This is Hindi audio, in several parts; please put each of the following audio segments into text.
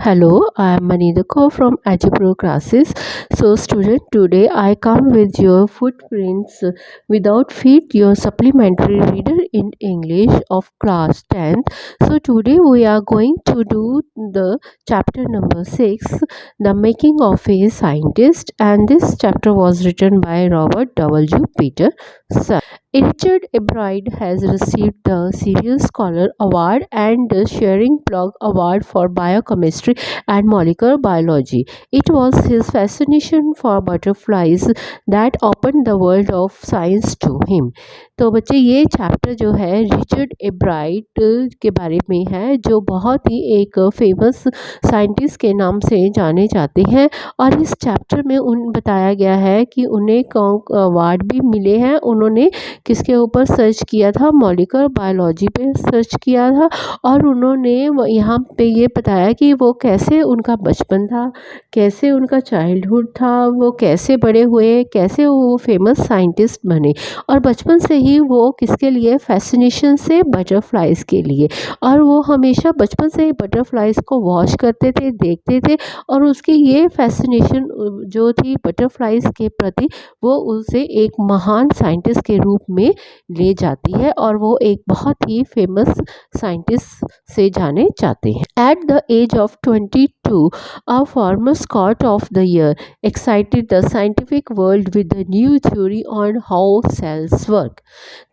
Hello, I am Manidako from Agipro classes. So, student, today I come with your footprints without feet, your supplementary reader in English of class 10th. So, today we are going to do the chapter number 6, The Making of a Scientist, and this chapter was written by Robert W. Peterson. Richard Ebride has received the Serial Scholar Award and the Shearing Plug Award for Biochemistry and Molecular Biology. It was his fascination for butterflies that opened the world of science to him. तो बच्चे ये चैप्टर जो है रिचर्ड एब्राइट के बारे में है, जो बहुत ही एक फेमस साइंटिस्ट के नाम से जाने जाते हैं। और इस चैप्टर में बताया गया है कि उन्हें अवार्ड भी मिले हैं। उन्होंने किसके ऊपर सर्च किया था? मॉलिक्यूलर बायोलॉजी पे सर्च किया था। और उन्होंने यहाँ पे ये बताया कि वो कैसे उनका बचपन था, कैसे उनका चाइल्डहुड था, वो कैसे बड़े हुए, कैसे वो फेमस साइंटिस्ट बने। और बचपन से ही वो किसके लिए फैसिनेशन से? बटरफ्लाइज के लिए। और वो हमेशा बचपन से ही बटरफ्लाइज को वॉच करते थे, देखते थे। और उसकी ये फैसिनेशन जो थी बटरफ्लाइज के प्रति, वो उसे एक महान साइंटिस्ट के रूप में ले जाती है और वो एक बहुत ही फेमस साइंटिस्ट से जाने जाते हैं। At the age of 22, a former scout of the year excited the scientific world with the new theory on how cells work.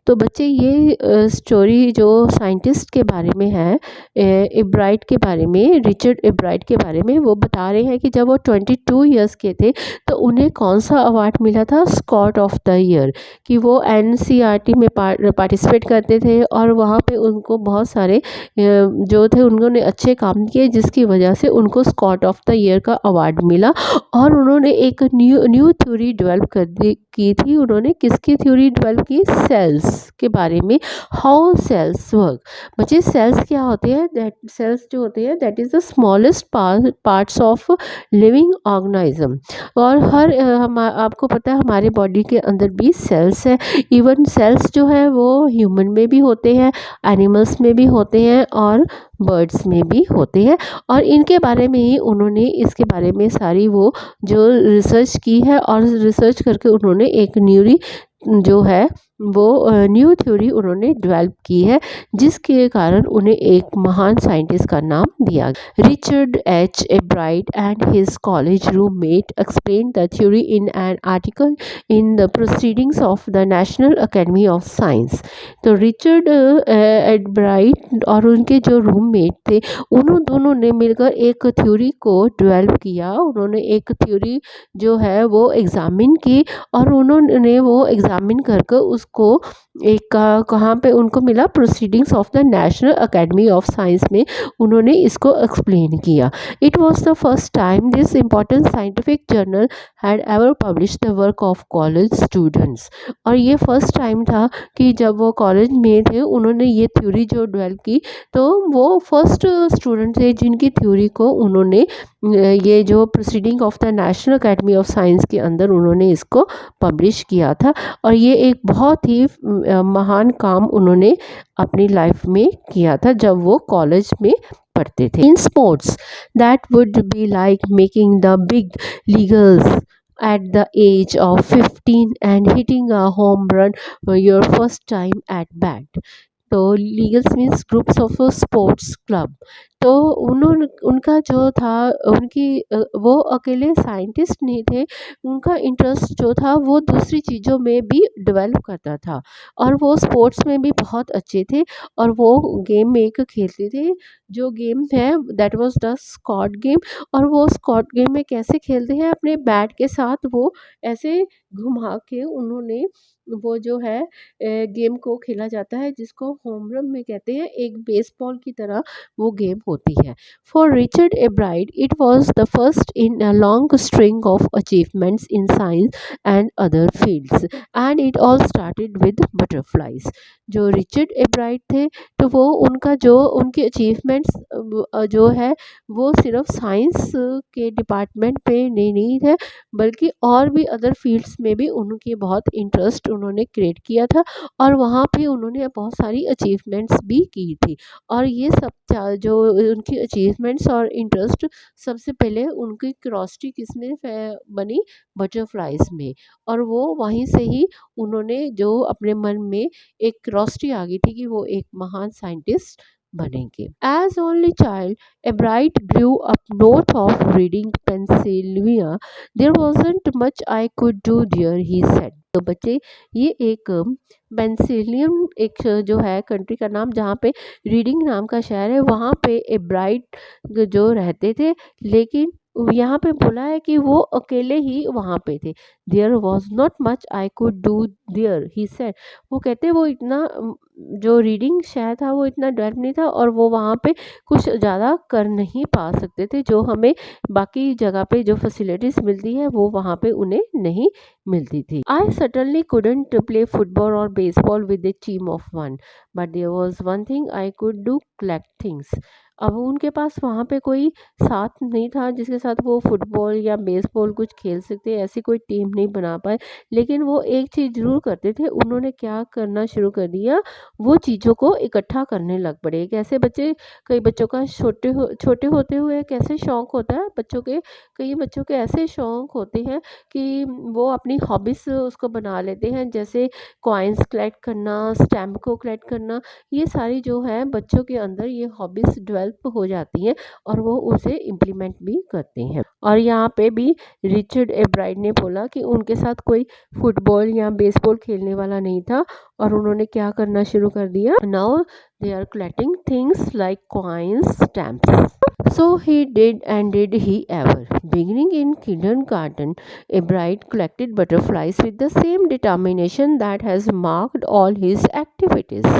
तो बच्चे ये स्टोरी जो साइंटिस्ट के बारे में है, एब्राइट के बारे में, रिचर्ड एब्राइट के बारे में, वो बता रहे हैं कि जब वो 22 इयर्स के थे तो उन्हें कौन सा अवार्ड मिला था? Scout of the year. कि वो एनसीईआरटी में पार्टिसिपेट करते थे और वहाँ पे उनको बहुत सारे जो थे उन्होंने अच्छे काम किए, जिसकी वजह से उनको स्कॉट ऑफ द ईयर का अवार्ड मिला। और उन्होंने एक न्यू थ्योरी डेवलप की थी। उन्होंने किसकी थ्योरी डेवलप की? सेल्स के बारे में। How cells work. बच्चे सेल्स क्या होते हैं? दैट सेल्स जो होते हैं that is the smallest parts of living organism. और हर आपको पता है हमारे बॉडी के अंदर भी सेल्स है। इवन सेल्स जो है वो ह्यूमन में भी होते हैं, एनिमल्स में भी होते हैं और बर्ड्स में भी होते हैं। और इनके बारे में ही उन्होंने इसके बारे में सारी वो जो रिसर्च की है और रिसर्च करके उन्होंने एक न्यूरी जो है वो न्यू थ्योरी उन्होंने डेवलप की है, जिसके कारण उन्हें एक महान साइंटिस्ट का नाम दिया गया। Richard H एब्राइट and his college roommate explain the theory in an article in the proceedings of the national academy of science. तो रिचर्ड एब्राइट और उनके जो रूममेट थे, उन्होंने दोनों ने मिलकर एक थ्योरी को डेवलप किया। उन्होंने एक थ्योरी जो है वो एग्जामिन की और उन्होंने वो एग्जामिन करके उसको एक कहाँ पे उनको मिला? Proceedings of the national academy of science में उन्होंने इसको एक्सप्लेन किया। It was the first time this important scientific journal had ever publish the work of college students. और ये फर्स्ट टाइम था कि जब वो कॉलेज में थे उन्होंने ये थ्योरी जो डेवलप की, तो वो फर्स्ट स्टूडेंट थे जिनकी थ्योरी को उन्होंने ये जो proceeding of the national academy of science के अंदर उन्होंने इसको पब्लिश किया था। और ये एक बहुत ही महान काम उन्होंने अपनी लाइफ में किया था जब वो कॉलेज में पढ़ते थे। In sports that would be like making the big legals at the age of 15 and hitting a home run your first time at bat। तो legals means groups of sports club. तो उनका जो था वो अकेले साइंटिस्ट नहीं थे, उनका इंटरेस्ट जो था वो दूसरी चीज़ों में भी डेवलप करता था। और वो स्पोर्ट्स में भी बहुत अच्छे थे और वो गेम में एक खेलते थे, जो गेम है that was the scout game. और वो स्कॉट गेम में कैसे खेलते हैं? अपने बैट के साथ वो ऐसे घुमा के उन्होंने वो जो है गेम को खेला जाता है, जिसको होम रन में कहते हैं। एक बेसबॉल की तरह वो गेम होती है। For Richard एब्राइट it was the first in a long string of achievements in science and other fields and it all started with butterflies. जो रिचर्ड एब्राइट थे तो वो उनका जो उनके अचीवमेंट्स जो है वो सिर्फ साइंस के डिपार्टमेंट पे नहीं थे, बल्कि और भी अदर फील्ड्स में भी उनकी बहुत इंटरेस्ट उन्होंने क्रिएट किया था। और वहाँ पे उन्होंने बहुत सारी अचीवमेंट्स भी की थी। और ये सब जो उनकी अचीवमेंट्स और इंटरेस्ट सबसे पहले उनकी क्यूरोसिटी किस में बनी, बटरफ्लाइज में। और वो वहीं से ही उन्होंने जो अपने मन में एक क्यूरोसिटी आ गई थी कि वो एक महान साइंटिस्ट बनेंगे। As only child Ebright grew up north of Reading Pennsylvania, there wasn't much I could do there, he said. तो बच्चे, ये एक पेंसिलियन एक जो है कंट्री का नाम, जहाँ पे रीडिंग नाम का शहर है, वहाँ पे एब्राइट जो रहते थे, लेकिन यहाँ पे बोला है कि वो अकेले ही वहाँ पे थे। There was not much I could do there, he said. वो कहते वो इतना जो रीडिंग शहर था वो इतना डेवलप नहीं था, और वो वहाँ पे कुछ ज़्यादा कर नहीं पा सकते थे, जो हमें बाकी जगह पे जो फैसिलिटीज़ मिलती है वो वहाँ पे उन्हें नहीं मिलती थी। I suddenly couldn't play football और baseball with the team of one, but there was one thing I could do, collect things. अब उनके पास वहाँ पे कोई साथ नहीं था जिसके साथ वो फुटबॉल या बेसबॉल कुछ खेल सकते, ऐसी कोई टीम नहीं बना पाए। लेकिन वो एक चीज़ ज़रूर करते थे, उन्होंने क्या करना शुरू कर दिया, वो चीज़ों को इकट्ठा करने लग पड़े। कैसे बच्चे, कई बच्चों का छोटे होते हुए कैसे शौक होता है बच्चों के, कई बच्चों के ऐसे शौक होते हैं कि वो अपनी हॉबीज़ उसको बना लेते हैं, जैसे कॉइन्स कलेक्ट करना, स्टैम्प को कलेक्ट करना। ये सारी जो है बच्चों के अंदर ये हॉबीज़ डेवलप हो जाती हैं और वो उसे इम्प्लीमेंट भी करते हैं। और यहाँ पे भी रिचर्ड एब्राइड ने बोला कि उनके साथ कोई फुटबॉल या बेसबॉल खेलने वाला नहीं था, और उन्होंने क्या करना शुरू कर दिया, now they are collecting things like coins, stamps. So he did, and did he ever. Beginning in kindergarten, Ebright collected butterflies with the same determination that has marked all his activities.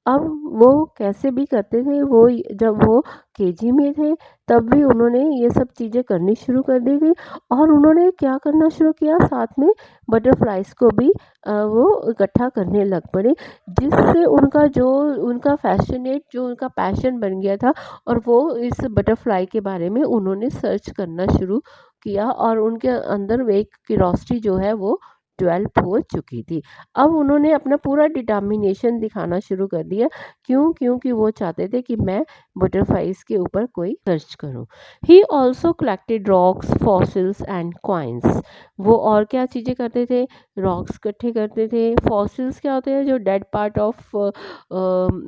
अब वो कैसे भी करते थे, वो जब वो केजी में थे तब भी उन्होंने ये सब चीज़ें करनी शुरू कर दी थी, और उन्होंने क्या करना शुरू किया, साथ में बटरफ्लाइज को भी वो इकट्ठा करने लग पड़े, जिससे उनका जो उनका फैशनेट जो उनका पैशन बन गया था, और वो इस बटरफ्लाई के बारे में उन्होंने सर्च करना शुरू किया, और उनके अंदर वो एक क्यूरोसिटी जो है वो डेवलप हो चुकी थी। अब उन्होंने अपना पूरा डिटर्मिनेशन दिखाना शुरू कर दिया, क्योंकि वो चाहते थे कि मैं बटरफ्लाइज के ऊपर कोई सर्च करूं। He also collected rocks, fossils and coins. वो और क्या चीज़ें करते थे, रॉक्स इकट्ठे करते थे, फॉसिल्स क्या होते हैं, जो dead part of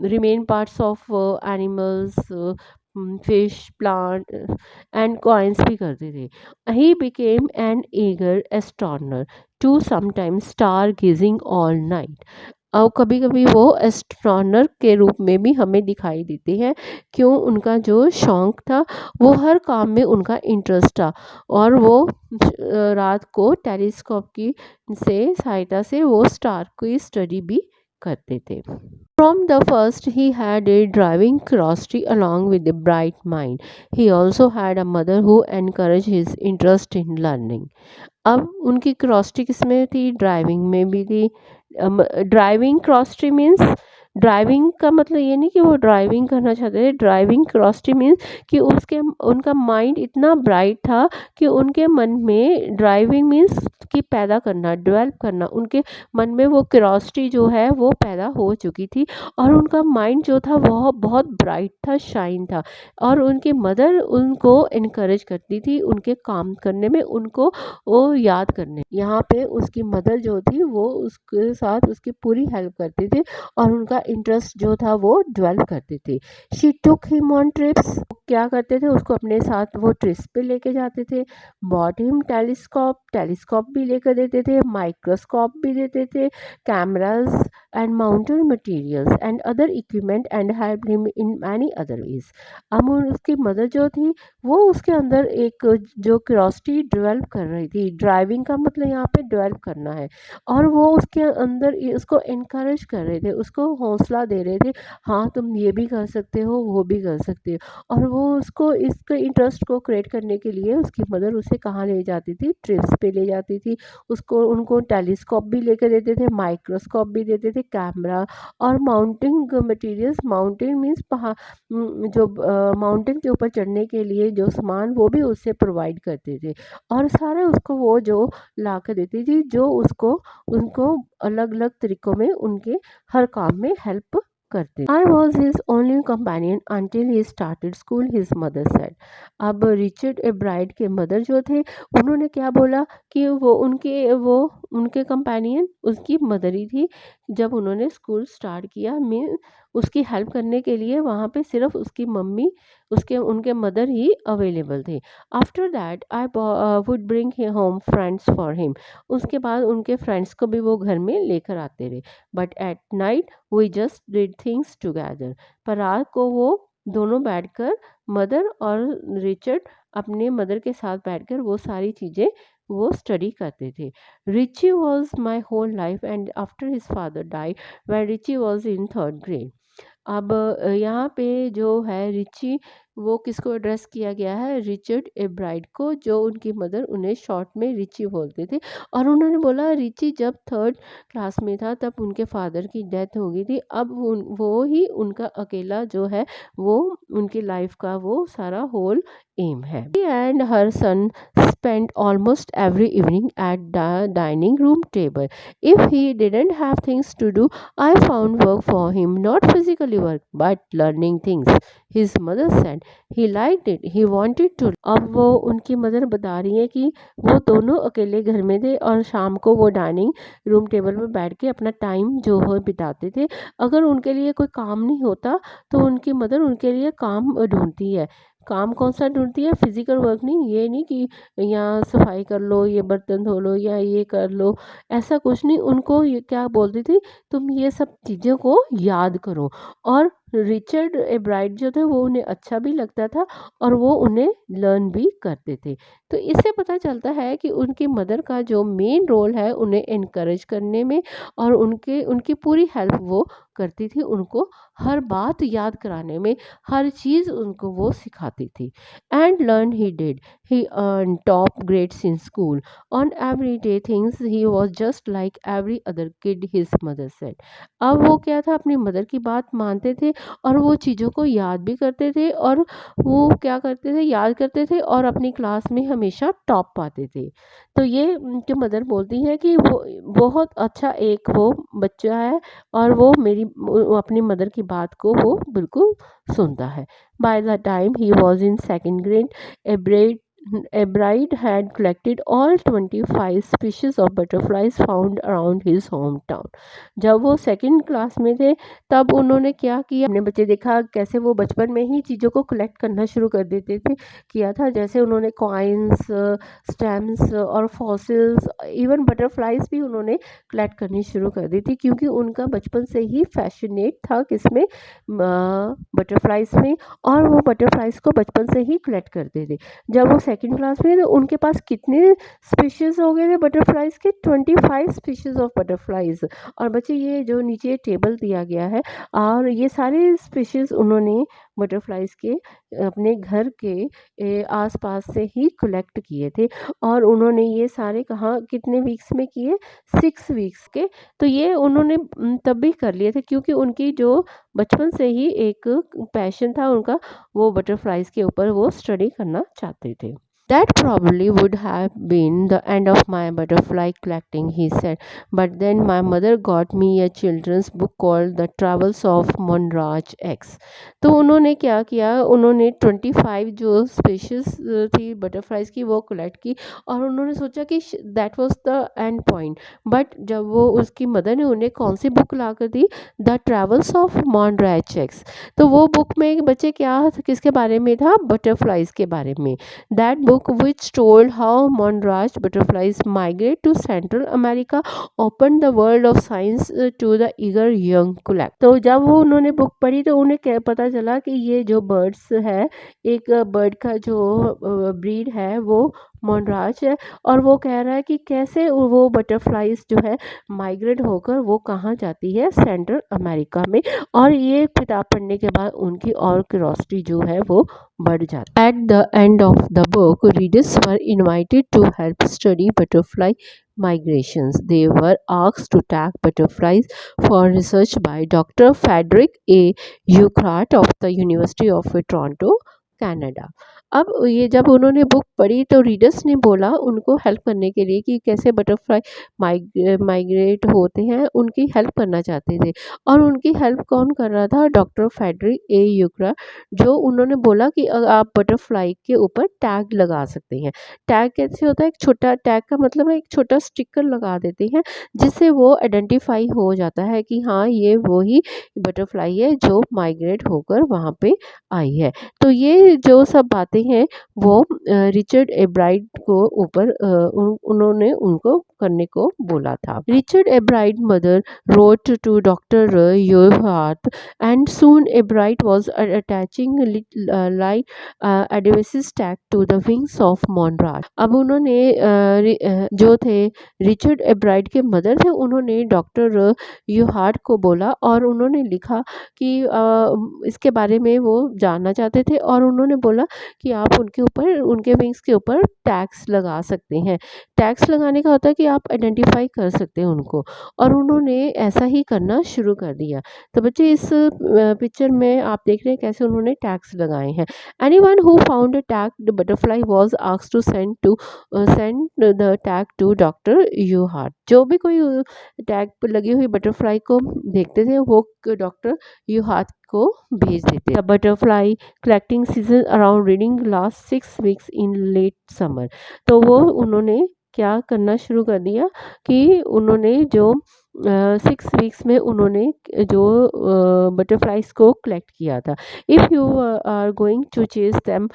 remain parts of animals, fish, plant, and coins भी करते थे। He became an eager astronomer to sometimes star gazing all night. और कभी कभी वो एस्ट्रॉनर के रूप में भी हमें दिखाई देते हैं, क्यों, उनका जो शौक था, वो हर काम में उनका इंटरेस्ट था, और वो रात को टेलीस्कोप की से सहायता से वो स्टार की स्टडी भी करते थे। From the first, he had a driving curiosity along with a bright mind. He also had a mother who encouraged his interest in learning. अब उनकी क्रोस्टी किस में थी, ड्राइविंग में भी थी। ड्राइविंग क्रोस्टी मीन्स, ड्राइविंग का मतलब ये नहीं कि वो ड्राइविंग करना चाहते थे, ड्राइविंग क्रोस्टी मीन्स कि उसके उनका माइंड इतना ब्राइट था कि उनके मन में, ड्राइविंग मीन्स कि पैदा करना, डेवलप करना, उनके मन में वो क्यूरोसिटी जो है वो पैदा हो चुकी थी, और उनका माइंड जो था वह बहुत ब्राइट था, शाइन था, और उनकी मदर उनको इनकरेज करती थी उनके काम करने में, उनको वो याद करने। यहाँ पे उसकी मदर जो थी वो उसके साथ उसकी पूरी हेल्प करती थी, और उनका इंटरेस्ट जो था वो डेवलप करती थी। She took him on trips. क्या करते थे, उसको अपने साथ वो ट्रिप्स पे लेके जाते थे। बॉट हिम टेलीस्कोप, टेलीस्कोप भी लेकर देते थे, माइक्रोस्कोप भी देते थे, cameras and mountain materials and other equipment, and help him in many other ways. अब उसकी मदर जो थी वो उसके अंदर एक जो क्यूरोसिटी डेवलप कर रही थी, ड्राइविंग का मतलब यहाँ पे डेवलप करना है, और वो उसके अंदर उसको इनकरेज कर रहे थे, उसको हौसला दे रहे थे, हाँ तुम ये भी कर सकते हो, वो भी कर सकते हो। और वो उसको इसके इंटरेस्ट को क्रिएट करने के लिए उसकी मदर उसे कहाँ ले जाती थी, ट्रिप्स पे ले जाती थी, उसको उनको टेलीस्कोप भी लेकर देते थे, माइक्रोस्कोप भी देते थे, कैमरा और माउंटिंग मटेरियल्स। माउंटेन मीन्स पहाड़, जो माउंटेन के ऊपर चढ़ने के लिए जो सामान वो भी उससे प्रोवाइड करते थे, और सारे उसको वो जो ला कर देती थी, जो उसको उनको अलग अलग तरीक़ों में उनके हर काम में हेल्प करते। I was his only companion until he started school, his mother said. अब रिचर्ड ए ब्राइड के मदर जो थे उन्होंने क्या बोला कि वो उनके कंपेनियन उसकी मदर ही थी। जब उन्होंने स्कूल स्टार्ट किया मैं उसकी हेल्प करने के लिए वहाँ पे सिर्फ उसकी मम्मी उसके उनके मदर ही अवेलेबल थे। After that I would bring home friends for him. उसके बाद उनके फ्रेंड्स को भी वो घर में लेकर आते रहे। But at night we just did things together. पर रात को वो दोनों बैठकर मदर और रिचर्ड अपने मदर के साथ बैठकर वो सारी चीज़ें वो स्टडी करते थे। Richie was my whole life and after his father die when Richie was in third grade. अब यहाँ पे जो है रिची वो किसको एड्रेस किया गया है, रिचर्ड एब्राइड को, जो उनकी मदर उन्हें शॉर्ट में रिची बोलते थे। और उन्होंने बोला रिची जब थर्ड क्लास में था तब उनके फादर की डेथ हो गई थी। अब वो ही उनका अकेला जो है वो उनकी लाइफ का वो सारा होल एम है। And her son spent almost every evening at the dining room table. If he didn't have things to do, I found work for him, not physically work, but learning things. His mother said he liked it, he wanted to. अब वो उनकी मदर बता रही है कि वो दोनों अकेले घर में थे और शाम को वो डाइनिंग रूम टेबल पर बैठ के अपना टाइम जो है बिताते थे। अगर उनके लिए कोई काम नहीं होता तो उनकी मदर उनके लिए काम ढूंढती है। काम कौन सा ढूंढती है, फिजिकल वर्क नहीं, ये नहीं कि यहाँ सफाई कर लो, ये बर्तन धो लो या ये कर लो, ऐसा कुछ नहीं। उनको ये क्या बोलती थी, तुम ये सब चीज़ों को याद करो। और रिचर्ड एब्राइड जो थे वो उन्हें अच्छा भी लगता था और वो उन्हें लर्न भी करते थे। तो इससे पता चलता है कि उनकी मदर का जो मेन रोल है उन्हें इनकरेज करने में और उनकी पूरी हेल्प वो करती थी, उनको हर बात याद कराने में, हर चीज़ उनको वो सिखाती थी। And learn he did, he earn top grades in school on every day things, he was just like every other kid, his mother said. अब वो क्या था, अपनी मदर की बात मानते थे और वो चीज़ों को याद भी करते थे और वो क्या करते थे, याद करते थे और अपनी क्लास में हमेशा टॉप पाते थे। तो ये उनकी मदर बोलती है कि वो बहुत अच्छा एक वो बच्चा है और वो अपनी मदर की बात को वो बिल्कुल सुनता है। By the time he was in second grade, a bride had collected all 25 species of butterflies found around his hometown. जब वो सेकंड क्लास में थे तब उन्होंने क्या किया, अपने बच्चे देखा कैसे वो बचपन में ही चीज़ों को कलेक्ट करना शुरू कर देते थे, किया था। जैसे उन्होंने कॉइन्स, स्टैम्प्स और फॉसिल्स, इवन बटरफ्लाइज भी उन्होंने कलेक्ट करनी शुरू कर दी थी, क्योंकि उनका बचपन से ही फैशनेट था किसमें, बटरफ्लाइज में। और वो बटरफ्लाइज को बचपन से ही कलेक्ट करते थे। जब वो सेकंड क्लास में तो उनके पास कितने स्पीशीज हो गए थे बटरफ्लाइज के, 25 स्पीशीज ऑफ बटरफ्लाइज। और बच्चे ये जो नीचे टेबल दिया गया है और ये सारे स्पीशीज उन्होंने बटरफ्लाइज के अपने घर के आसपास से ही कलेक्ट किए थे। और उन्होंने ये सारे कहाँ कितने वीक्स में किए, 6 वीक्स के। तो ये उन्होंने तब भी कर लिए थे क्योंकि उनकी जो बचपन से ही एक पैशन था उनका, वो बटरफ्लाइज के ऊपर वो स्टडी करना चाहते थे। That probably would have been the end of my butterfly collecting, he said. But then my mother got me a children's book called The Travels of Monraj X. तो उन्होंने क्या किया, उन्होंने 25 जो स्पीशीज थी बटरफ्लाइज की वो कलेक्ट की और उन्होंने सोचा कि that was the end point. But जब वो उसकी मदर ने उन्हें कौन सी बुक ला कर दी, द ट्रेवल्स ऑफ मॉनराज एक्स। तो वो बुक में बच्चे क्या किसके बारे में था, बटरफ्लाइज के बारे में। That book, which told how Monraj butterflies migrate to Central America, opened the world of science to the eager young collector. तो जब वो उन्होंने बुक पढ़ी तो उन्हें क्या पता चला कि ये जो बर्ड्स है, एक बर्ड का जो ब्रीड है वो मोनराज है और वो कह रहा है कि कैसे वो बटरफ्लाइज जो है माइग्रेट होकर वो कहाँ जाती है, सेंट्रल अमेरिका में। और ये किताब पढ़ने के बाद उनकी और क्यूरोसिटी जो है वो बढ़ जाती है। At the end of the book readers were invited to help study butterfly migrations. They were asked to tag butterflies for research by Dr. Frederick A. Urquhart of the University of Toronto, Canada. अब ये जब उन्होंने बुक पढ़ी तो रीडर्स ने बोला उनको हेल्प करने के लिए कि कैसे बटरफ्लाई माइग्रेट होते हैं, उनकी हेल्प करना चाहते थे। और उनकी हेल्प कौन कर रहा था? डॉक्टर फ्रेडरिक ए यूक्रा, जो उन्होंने बोला कि आप बटरफ्लाई के ऊपर टैग लगा सकते हैं। टैग कैसे होता है? एक छोटा टैग का मतलब है एक छोटा स्टिकर लगा देते हैं, जिससे वो आइडेंटिफाई हो जाता है कि हाँ, ये वही बटरफ्लाई है जो माइग्रेट होकर वहाँ पे आई है। तो ये जो सब बातें हैं वो रिचर्ड एब्राइट को ऊपर उन्होंने उनको करने को बोला था। Richard एब्राइट mother wrote to Dr. Yohath, and soon Ebright was attaching light adhesive tag to the wings of Monrad. अब उन्होंने जो थे रिचर्ड एब्राइट के मदर थे, उन्होंने डॉक्टर यूहार्ट को बोला और उन्होंने लिखा कि इसके बारे में वो जानना चाहते थे और उन्होंने बोला कि आप उनके ऊपर उनके विंग्स के ऊपर टैग्स लगा सकते हैं। टैग्स लगाने का होता है कि आप आइडेंटिफाई कर सकते हैं उनको, और उन्होंने ऐसा ही करना शुरू कर दिया। तो बच्चे इस पिक्चर में आप देख रहे हैं कैसे उन्होंने टैग्स लगाए हैं। Anyone who found a tag butterfly was asked to send the tag to doctor Urquhart. जो भी कोई टैग पर लगी हुई बटरफ्लाई को देखते थे वो डॉक्टर यूहार्ट को भेज देते। The butterfly collecting season around Reading last 6 weeks in late summer. तो वो उन्होंने क्या करना शुरू कर दिया कि उन्होंने जो 6 वीक्स में उन्होंने जो बटरफ्लाइज को कलेक्ट किया था। If you are going to chase them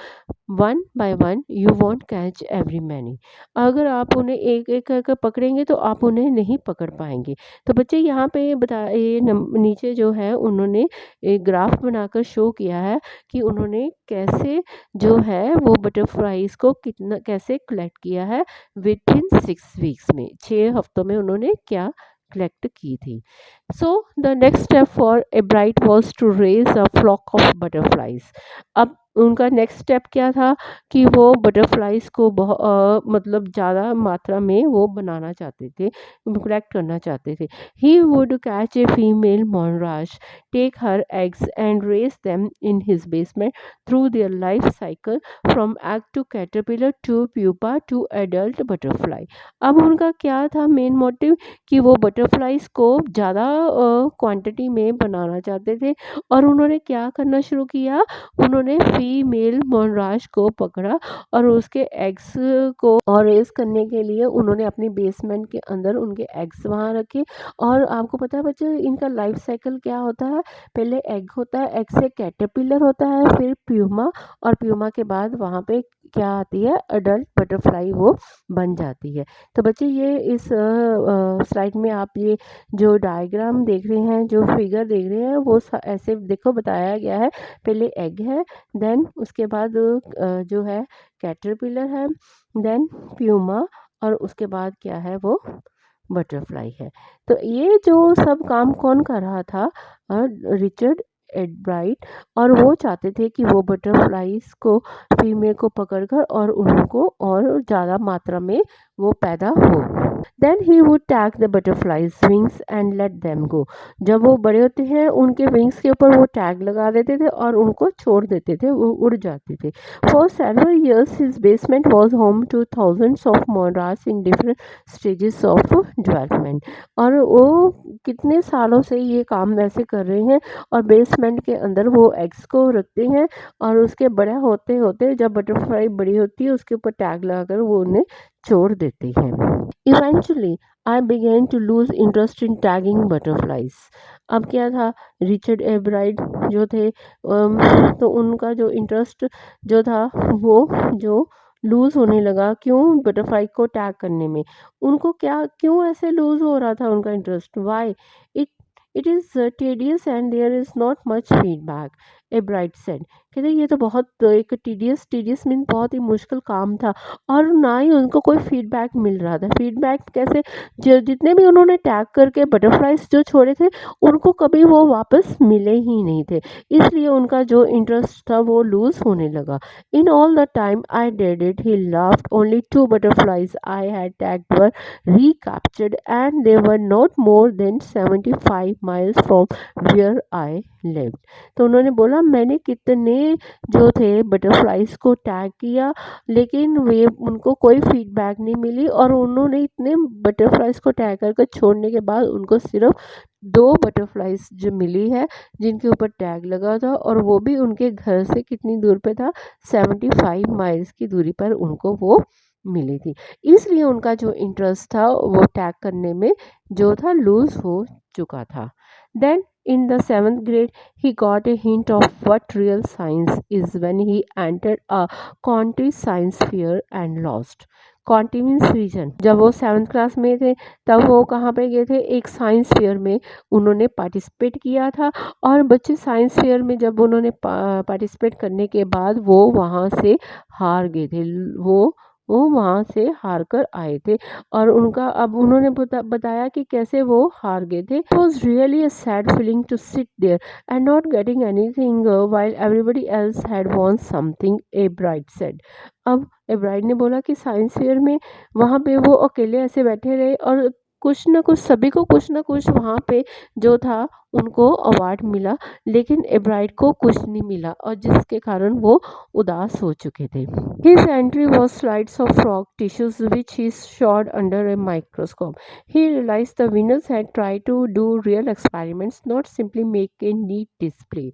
one by one you won't catch every many. अगर आप उन्हें एक एक करके पकड़ेंगे तो आप उन्हें नहीं पकड़ पाएंगे। तो बच्चे यहाँ पे ये नीचे जो है उन्होंने एक ग्राफ बनाकर शो किया है कि उन्होंने कैसे जो है वो बटरफ्लाइज को कितना कैसे कलेक्ट किया है विद इन 6 वीक्स में। 6 हफ्तों में उन्होंने क्या कलेक्ट की थी। So the next step for Ebright was to raise a flock of butterflies. अब उनका नेक्स्ट स्टेप क्या था कि वो बटरफ्लाइज को मतलब ज़्यादा मात्रा में वो बनाना चाहते थे, कलेक्ट करना चाहते थे। He would catch a female monarch, take her eggs and raise them in his basement through their life cycle from egg to caterpillar to pupa to adult butterfly. अब उनका क्या था मेन मोटिव कि वो बटरफ्लाइज को ज़्यादा क्वांटिटी में बनाना चाहते थे। और उन्होंने क्या करना शुरू किया, उन्होंने फीमेल मोनराज को पकड़ा और उसके एग्स को और रेस करने के लिए उन्होंने अपनी बेसमेंट के अंदर उनके एग्स वहाँ रखे। और आपको पता है बच्चे इनका लाइफ साइकिल क्या होता है? पहले एग होता है, एग से कैटरपिलर होता है, फिर प्यूमा, और प्यूमा के बाद वहाँ पे क्या आती है? अडल्ट बटरफ्लाई वो बन जाती है। तो बच्चे ये इस स्लाइड में आप ये जो डायग्राम देख रहे हैं, जो फिगर देख रहे हैं, वो ऐसे देखो बताया गया है। पहले एग है, देन उसके बाद जो है कैटरपिलर है, देन प्यूमा, और उसके बाद क्या है वो बटरफ्लाई है। तो ये जो सब काम कौन कर रहा था? रिचर्ड एडब्राइट। और वो चाहते थे कि वो बटरफ्लाइज को फीमेल को पकड़कर और उनको और ज़्यादा मात्रा में वो पैदा हो। Then he would tag the butterflies wings and let them go. जब वो बड़े होते हैं उनके विंग्स के ऊपर वो टैग लगा देते थे और उनको छोड़ देते थे, वो उड़ जाते थे। For several years his basement was home to thousands of monarchs in different stages of development. और वो कितने सालों से ये काम वैसे कर रहे हैं और बेसमेंट के अंदर वो एग्स को रखते हैं और उसके बड़ा होते होते जब बटरफ्लाई बड़ी होती है उसके ऊपर टैग लगाकर वो उन्हें छोड़ देते हैं। Eventually I began to lose interest in tagging butterflies. अब क्या था, रिचर्ड एब्राइट जो थे तो उनका जो इंटरेस्ट जो था वो जो लूज़ होने लगा। क्यों? बटरफ्लाई को टैग करने में। उनको क्या क्यों ऐसे लूज़ हो रहा था उनका interest? Why? It it is tedious and there is not much feedback, Ebright said. कहते ये तो बहुत एक टीडियस मीन बहुत ही मुश्किल काम था और ना ही उनको कोई फीडबैक मिल रहा था। फीडबैक कैसे? जितने भी उन्होंने टैग करके बटरफ्लाइज जो छोड़े थे उनको कभी वो वापस मिले ही नहीं थे, इसलिए उनका जो इंटरेस्ट था वो लूज होने लगा। In all the time I did it he laughed, only 2 butterflies I had tagged were recaptured and they were not more than 75 miles from where I lived. तो उन्होंने बोला मैंने कितने जो थे बटरफ्लाइज को टैग किया, लेकिन वे उनको कोई फीडबैक नहीं मिली, और उन्होंने इतने बटरफ्लाइज को टैग करके छोड़ने के बाद उनको सिर्फ 2 बटरफ्लाइज जो मिली है जिनके ऊपर टैग लगा था, और वो भी उनके घर से कितनी दूर पे था, 75 माइल्स की दूरी पर उनको वो मिली थी। इसलिए उनका जो इंटरेस्ट था वो टैग करने में जो था लूज़ हो चुका था। Then in the 7th grade, he got a hint of what real science is when he entered a country science fair and lost. County means region. जब वो 7th क्लास में थे तब वो कहाँ पे गए थे, एक साइंस फेयर में उन्होंने पार्टिसिपेट किया था, और बच्चे साइंस फेयर में जब उन्होंने पार्टिसिपेट करने के बाद वो वहाँ से हार गए थे। वो वहाँ से हार कर आए थे, और उनका अब उन्होंने बताया कि कैसे वो हार गए थे। It was really a sad feeling to sit there and not getting anything while everybody else had won something, Ebright said. अब ए ब्राइट ने बोला कि साइंस फेयर में वहाँ पे वो अकेले ऐसे बैठे रहे, और कुछ ना कुछ सभी को कुछ ना कुछ वहाँ पे जो था उनको अवार्ड मिला, लेकिन एब्राइट को कुछ नहीं मिला, और जिसके कारण वो उदास हो चुके थे। His entry was slides of frog tissues which he showed under a microscope. He realized the winners had tried to do real experiments, not simply make a neat display.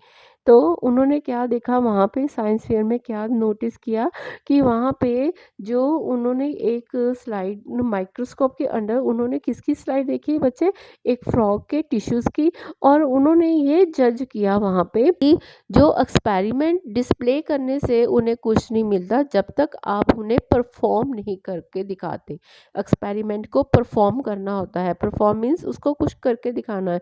तो उन्होंने क्या देखा वहाँ पे साइंस फेयर में, क्या नोटिस किया कि वहाँ पे जो उन्होंने एक स्लाइड माइक्रोस्कोप के अंडर उन्होंने किसकी स्लाइड देखी बच्चे, एक फ्रॉग के टिश्यूज़ की, और उन्होंने ये जज किया वहाँ पे कि जो एक्सपेरिमेंट डिस्प्ले करने से उन्हें कुछ नहीं मिलता जब तक आप उन्हें परफॉर्म नहीं करके दिखाते। एक्सपेरिमेंट को परफॉर्म करना होता है, परफॉर्म मीन्स उसको कुछ करके दिखाना है,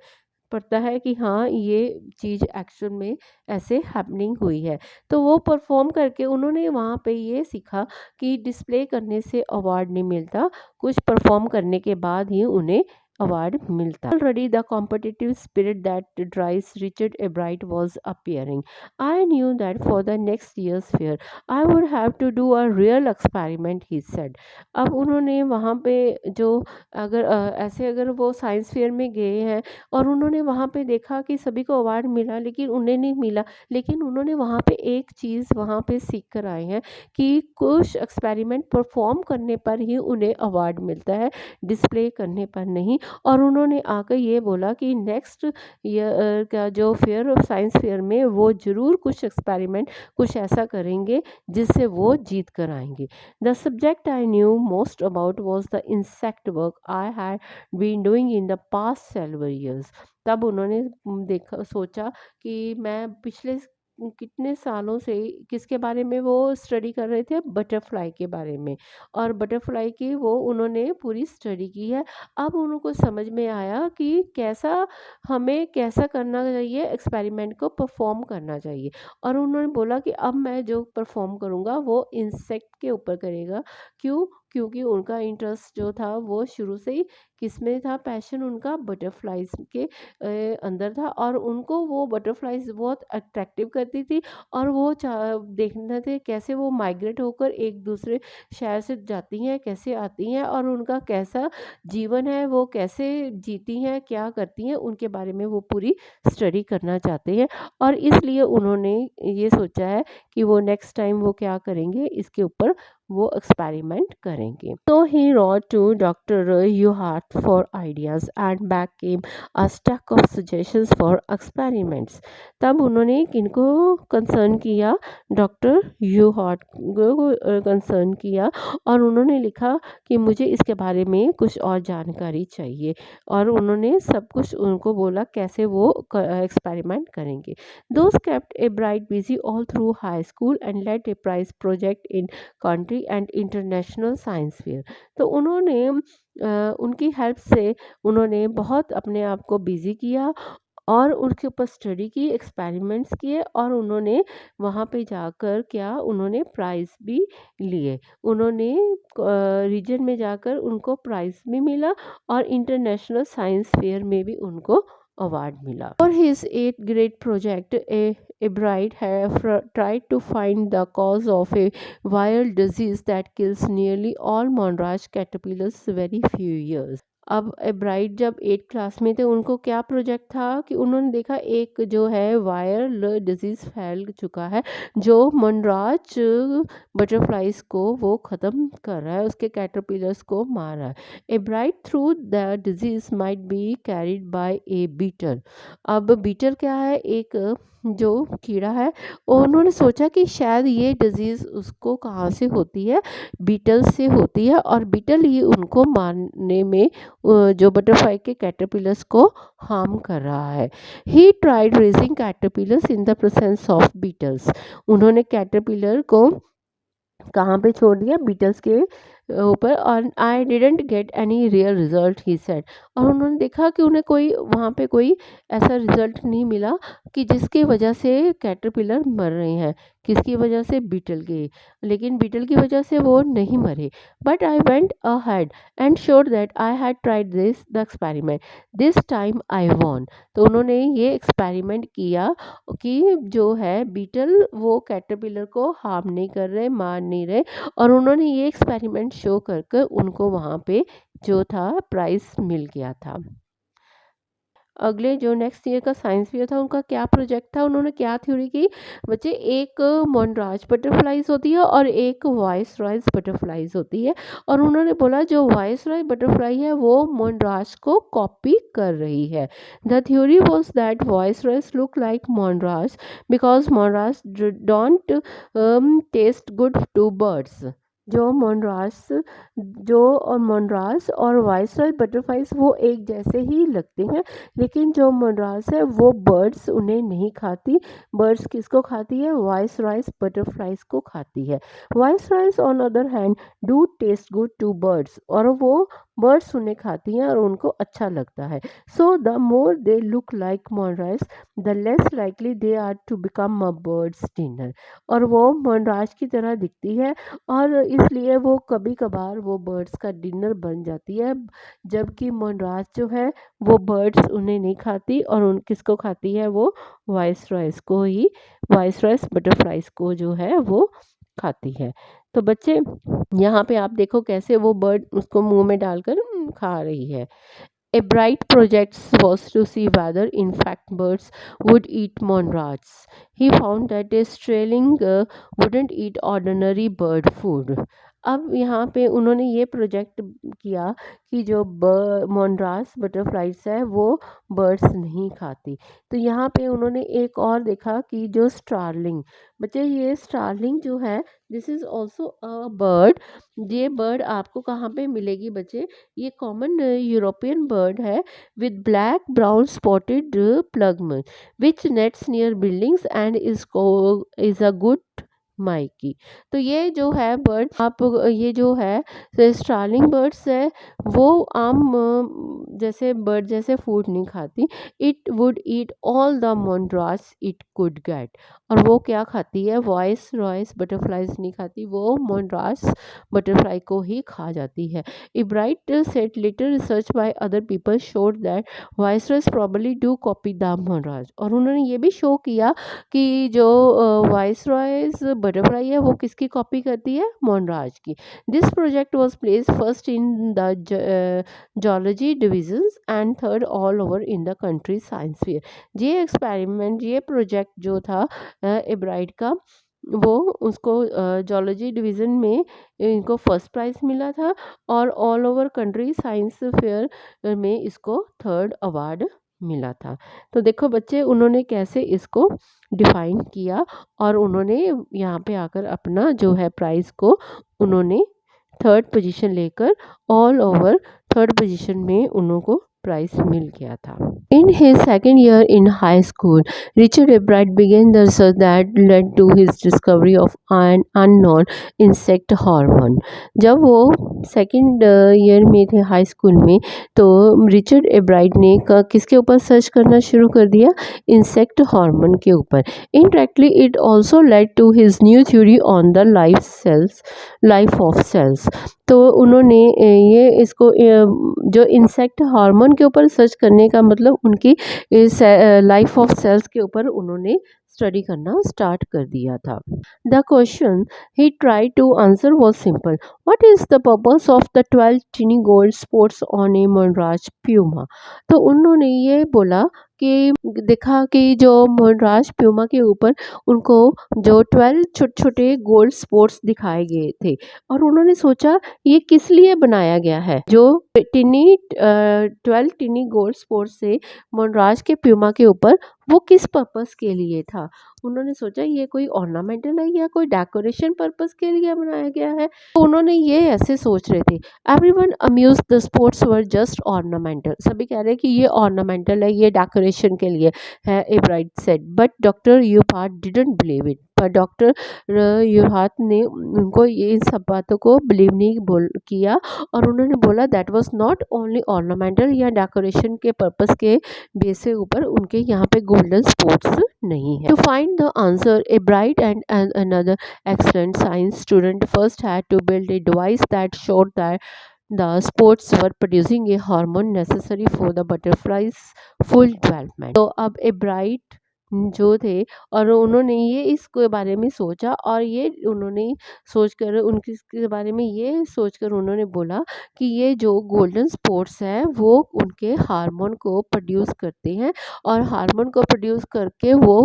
पड़ता है कि हाँ ये चीज़ एक्शन में ऐसे हैपनिंग हुई है। तो वो परफॉर्म करके उन्होंने वहाँ पे ये सीखा कि डिस्प्ले करने से अवार्ड नहीं मिलता, कुछ परफॉर्म करने के बाद ही उन्हें अवार्ड मिलता। Already the competitive spirit that drives Richard Ebright was appearing. I knew that for the next years fair I would have to do a real experiment, he said. अब उन्होंने वहाँ पे जो अगर ऐसे अगर वो साइंस फेयर में गए हैं और उन्होंने वहाँ पे देखा कि सभी को अवार्ड मिला लेकिन उन्हें नहीं मिला, लेकिन उन्होंने वहाँ पे एक चीज़ वहाँ पे सीख कर आए हैं कि कुछ एक्सपेरिमेंट परफॉर्म करने पर ही उन्हें अवार्ड मिलता है, डिस्प्ले करने पर नहीं। और उन्होंने आकर ये बोला कि नेक्स्ट ईयर का जो फेयर ऑफ साइंस फेयर में वो ज़रूर कुछ एक्सपेरिमेंट कुछ ऐसा करेंगे जिससे वो जीत कर आएंगे। The subject I knew most about was the insect work I had been doing in the past several years. तब उन्होंने देखा सोचा कि मैं पिछले कितने सालों से किसके बारे में वो स्टडी कर रहे थे, बटरफ्लाई के बारे में, और बटरफ्लाई की वो उन्होंने पूरी स्टडी की है। अब उनको समझ में आया कि कैसा हमें कैसा करना चाहिए, एक्सपेरिमेंट को परफॉर्म करना चाहिए, और उन्होंने बोला कि अब मैं जो परफॉर्म करूँगा वो इंसेक्ट के ऊपर करेगा। क्यों? क्योंकि उनका इंटरेस्ट जो था वो शुरू से ही किस में था, पैशन उनका बटरफ्लाइज के अंदर था, और उनको वो बटरफ्लाइज बहुत अट्रैक्टिव करती थी, और वो देखना थे कैसे वो माइग्रेट होकर एक दूसरे शहर से जाती हैं, कैसे आती हैं, और उनका कैसा जीवन है, वो कैसे जीती हैं, क्या करती हैं, उनके बारे में वो पूरी स्टडी करना चाहते हैं। और इसलिए उन्होंने ये सोचा है कि वो नेक्स्ट टाइम वो क्या करेंगे, इसके ऊपर वो एक्सपेरिमेंट करेंगे। तो he wrote to doctor Urquhart for ideas and back came a stack of suggestions for experiments. तब उन्होंने किनको कंसर्न किया, डॉक्टर यूहार्ट को कंसर्न किया, और उन्होंने लिखा कि मुझे इसके बारे में कुछ और जानकारी चाहिए, और उन्होंने सब कुछ उनको बोला कैसे वो एक्सपेरिमेंट करेंगे। Those kept Ebright busy all through high school and led a prize project in country and international science fair. तो उन्होंने उनकी हेल्प से उन्होंने बहुत अपने आप को बिजी किया, और उनके ऊपर स्टडी की, एक्सपेरिमेंट्स किए, और उन्होंने वहाँ पे जाकर क्या उन्होंने प्राइज़ भी लिए। उन्होंने रीजन में जाकर उनको प्राइज़ भी मिला, और इंटरनेशनल साइंस फेयर में भी उनको अवार्ड मिला। For his 8th grade project, a bride have tried to find the cause of a viral disease that kills nearly all Monarch caterpillars very few years. अब एब्राइट जब 8th क्लास में थे उनको क्या प्रोजेक्ट था कि उन्होंने देखा एक जो है वायरल डिजीज़ फैल चुका है जो मनराज बटरफ्लाइज को वो ख़त्म कर रहा है, उसके कैटरपिलर्स को मार रहा है। Ebright thought the disease might be carried by a beetle. अब बीटल क्या है, एक जो कीड़ा है, उन्होंने सोचा कि शायद ये डिजीज़ उसको कहाँ से होती है, बीटल से होती है और बीटल ही उनको मारने में जो बटरफ्लाई के कैटरपिलर्स को हार्म कर रहा है। He tried raising caterpillars in the presence of beetles. उन्होंने कैटरपिलर को कहाँ पे छोड़ दिया, बीटल्स के ऊपर, और I didn't get any real result he said. और उन्होंने देखा कि उन्हें कोई वहाँ पे कोई ऐसा रिजल्ट नहीं मिला कि जिसकी वजह से कैटरपिलर मर रहे हैं, किसकी वजह से, बीटल की, लेकिन बीटल की वजह से वो नहीं मरे। But I went ahead and sure that I had tried this the experiment, this time I won. तो उन्होंने ये एक्सपेरिमेंट किया कि जो है बीटल वो कैटरपिलर को हार्म नहीं कर रहे, मार नहीं रहे, और उन्होंने ये एक्सपेरिमेंट शो कर उनको वहाँ पे जो था प्राइज़ मिल गया था। अगले जो नेक्स्ट ईयर का साइंस फेयर था उनका क्या प्रोजेक्ट था, उन्होंने क्या थ्योरी की बच्चे, एक मोनराज बटरफ्लाइज होती है और एक वॉइस रॉयस बटरफ्लाइज होती है, और उन्होंने बोला जो वॉइस रॉय बटरफ्लाई है वो मोनराज को कॉपी कर रही है। The theory was that viceroys look like monarchs because monarchs don't taste good to birds. जो मोनराज जो और मोनराज और वाइसरॉय बटरफ्लाइज वो एक जैसे ही लगते हैं, लेकिन जो मोनराज है वो बर्ड्स उन्हें नहीं खाती। बर्ड्स किसको खाती है, वाइसरॉयस बटरफ्लाइज को खाती है। Viceroys on other hand do taste good to birds, और वो बर्ड्स उन्हें खाती हैं और उनको अच्छा लगता है। So the more they look like monarchs the less likely they are to become a bird's dinner. और वो मोनराज की तरह दिखती है और इसलिए वो कभी कभार वो बर्ड्स का डिनर बन जाती है, जबकि मोनराज जो है वो बर्ड्स उन्हें नहीं खाती और उन किसको खाती है, वो वाइसरॉयस को ही, वाइसरॉयस बटरफ्लाइज को जो है वो खाती है। तो बच्चे यहाँ पे आप देखो कैसे वो बर्ड उसको मुंह में डालकर खा रही है। A bright project was to see whether, in fact, birds would eat monrats. He found that a strayling wouldn't eat ordinary bird food. अब यहाँ पे उन्होंने ये प्रोजेक्ट किया कि जो मोनरास बटरफ्लाइज है वो बर्ड्स नहीं खाती। तो यहाँ पे उन्होंने एक और देखा कि जो स्टारलिंग, बच्चे ये स्टारलिंग जो है this is also a bird. ये बर्ड आपको कहाँ पे मिलेगी बच्चे, ये कॉमन यूरोपियन बर्ड है with black brown spotted plumage which nests near buildings and is a good mimic. तो ये जो है बर्ड आप ये जो है स्टार्लिंग बर्ड्स है वो आम जैसे बर्ड जैसे फूड नहीं खाती। It would eat all the monarchs it could get. और वो क्या खाती है, वॉइस रॉयस बटरफ्लाइज नहीं खाती, वो मोनरास बटरफ्लाई को ही खा जाती है। A bright said later research by other people showed that viceroys probably do copy the Monraj। और उन्होंने ये भी शो किया कि जो वाइसरॉयज बटरफ्लाई है वो किसकी कॉपी करती है, मोनराज की। This project was placed first in the zoology divisions and third all over in the country science fair. ये एक्सपेरिमेंट, ये प्रोजेक्ट जो था एब्राइड का, वो उसको जॉलॉजी डिवीज़न में इनको फर्स्ट प्राइज़ मिला था और all over country science fair में इसको थर्ड अवार्ड मिला था। तो देखो बच्चे उन्होंने कैसे इसको डिफ़ाइन किया और उन्होंने यहाँ पे आकर अपना जो है प्राइज़ को उन्होंने थर्ड पोजीशन लेकर ऑल ओवर थर्ड पोजीशन में उनको प्राइज़ मिल गया था। In his second year in high school, Richard Ebright began the research that led to his discovery of an unknown insect hormone। जब वो सेकेंड ईयर में थे हाई स्कूल में, तो रिचर्ड एब्राइट ने किसके ऊपर सर्च करना शुरू कर दिया, इंसेक्ट हार्मोन के ऊपर। Indirectly it also led to his new theory on the life of cells. तो उन्होंने ये इसको जो इंसेक्ट हार्मोन के ऊपर सर्च करने का मतलब उनकी इस लाइफ ऑफ सेल्स के ऊपर उन्होंने स्टडी करना स्टार्ट कर दिया था। The question he tried to answer was simple, what is the purpose of the 12 tiny gold spots on a monarch pupa. तो उन्होंने ये बोला कि देखा कि जो मोनराज प्यूमा के ऊपर उनको जो 12 छोटे छोटे गोल्ड स्पोर्ट्स दिखाए गए थे, और उन्होंने सोचा ये किस लिए बनाया गया है। जो टिनी 12 टिनी गोल्ड स्पोर्ट्स से मोनराज के प्यूमा के ऊपर वो किस पर्पस के लिए था। उन्होंने सोचा ये कोई ऑर्नामेंटल है या कोई डेकोरेशन पर्पस के लिए बनाया गया है। तो उन्होंने ये ऐसे सोच रहे थे। Everyone amuse the spots were just ornamental, सभी कह रहे हैं कि ये ऑर्नामेंटल है, ये डेकोरेशन के लिए है, Albright said, but doctor Urquhart didn't believe it. पर डॉक्टर यूहात ने उनको ये इन सब बातों को बिलीव नहीं किया, और उन्होंने बोला that was not only ornamental या डेकोरेशन के पर्पस के बेस के ऊपर उनके यहाँ पे गोल्डन स्पोर्ट्स नहीं है। To find the answer Ebright and another excellent science student first had to build a device that showed that the sports were producing a hormone necessary for the butterfly's full development. तो अब ए ब्राइट जो थे, और उन्होंने ये इसके बारे में सोचा, और ये उन्होंने सोचकर उनके इसके बारे में ये सोचकर उन्होंने बोला कि ये जो गोल्डन स्पोर्ट्स है वो उनके हार्मोन को प्रोड्यूस करते हैं, और हार्मोन को प्रोड्यूस करके वो